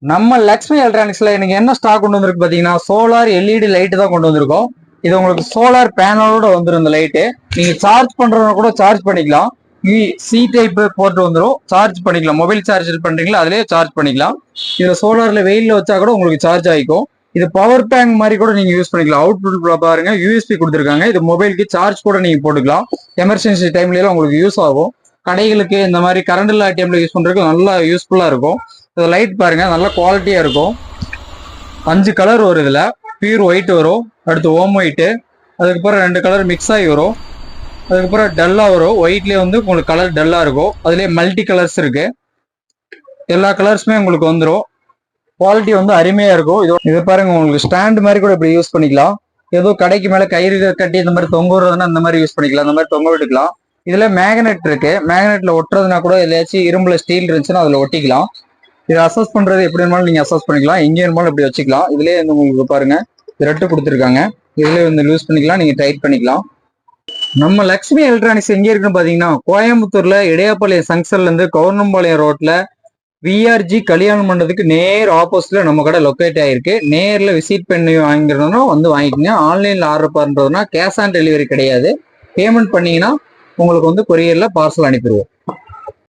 நம்ம லக்ஷ்மி எலக்ட்ரானிக்ஸ்ல எனக்கு என்ன ஸ்டாக் கொண்டு வந்திருக்கு பாத்தீங்கன்னா சோலார் எல்இடி லைட் தான் கொண்டு வந்திருக்கோம். இது உங்களுக்கு சோலார் பேனலோட வந்துடும். இந்த லைட்டு நீங்க சார்ஜ் பண்றவங்க கூட சார்ஜ் பண்ணிக்கலாம். சி டைப் போட்டு வந்துடும், சார்ஜ் பண்ணிக்கலாம். மொபைல் சார்ஜ் பண்றீங்களா அதுலயே சார்ஜ் பண்ணிக்கலாம். இதுல சோலார்ல வெயில்ல வச்சா கூட உங்களுக்கு சார்ஜ் ஆகிக்கும். இது பவர் பேங்க் மாதிரி கூட நீங்க யூஸ் பண்ணிக்கலாம். அவுட்புட் பாருங்க, யூஎஸ்பி கொடுத்துருக்காங்க. இது மொபைலுக்கு சார்ஜ் கூட நீங்க போட்டுக்கலாம். எமர்ஜென்சி டைம்ல எல்லாம் உங்களுக்கு யூஸ் ஆகும். கடைகளுக்கு இந்த மாதிரி கரண்ட் இல்லா டைம்ல யூஸ் பண்றதுக்கு நல்லா யூஸ்ஃபுல்லா இருக்கும். லைட் பாருங்க, நல்ல குவாலிட்டியா இருக்கும். 5 கலர் வரும். இதுல பியூர் ஒயிட் வரும், அடுத்து ஓம் ஒயிட், அதுக்கப்புறம் 2 கலர் மிக்ஸ் ஆகி வரும், அதுக்கப்புறம் டல்லா வரும். ஒயிட்லயே வந்து உங்களுக்கு கலர் டல்லா இருக்கும். அதுலயே மல்டி கலர்ஸ் இருக்கு. எல்லா கலர்ஸுமே உங்களுக்கு வந்துடும். குவாலிட்டி வந்து அருமையா இருக்கும். இது பாருங்க, உங்களுக்கு ஸ்டாண்ட் மாதிரி கூட இப்படி யூஸ் பண்ணிக்கலாம். ஏதோ கடைக்கு மேல கயிறு கட்டி இந்த மாதிரி தொங்க விடுறதுன்னா இந்த மாதிரி யூஸ் பண்ணிக்கலாம். இந்த மாதிரி தொங்க விட்டுக்கலாம். இதுல மேக்னெட் இருக்கு. மேக்னெட்ல ஒட்டுறதுனா கூட எதாச்சும் இரும்புல ஸ்டீல் இருந்துச்சுன்னா அதுல ஒட்டிக்கலாம். இதை அசஸ் பண்றது எப்படி இருந்தாலும் நீங்க அசஸ் பண்ணிக்கலாம். எங்க இருந்தாலும் இப்படி வச்சுக்கலாம். இதுலயே வந்து உங்களுக்கு பாருங்க ரெட்டு கொடுத்துருக்காங்க. இதுலயே வந்து லூஸ் பண்ணிக்கலாம், நீங்க டைட் பண்ணிக்கலாம். நம்ம லக்ஷ்மி எலக்ட்ரானிக்ஸ் எங்க இருக்குன்னு பாத்தீங்கன்னா கோயம்புத்தூர்ல இடையாப்பாளையம் ஜங்ஷன்ல இருந்து கவுர்னம்பாளையம் ரோட்ல விஆர்ஜி கல்யாண மண்டபத்துக்கு நேர் ஆப்போசிட்ல நம்ம கடை லொக்கேட் ஆயிருக்கு. நேர்ல விசிட் பண்ணி வாங்கிறதுனா வந்து வாங்கிக்கோங்க. ஆன்லைன்ல ஆர்டர் பண்றதுனா கேஷ் ஆன் டெலிவரி கிடையாது. பேமெண்ட் பண்ணீங்கன்னா உங்களுக்கு வந்து கொரியர்ல பார்சல் அனுப்பிடுவோம்.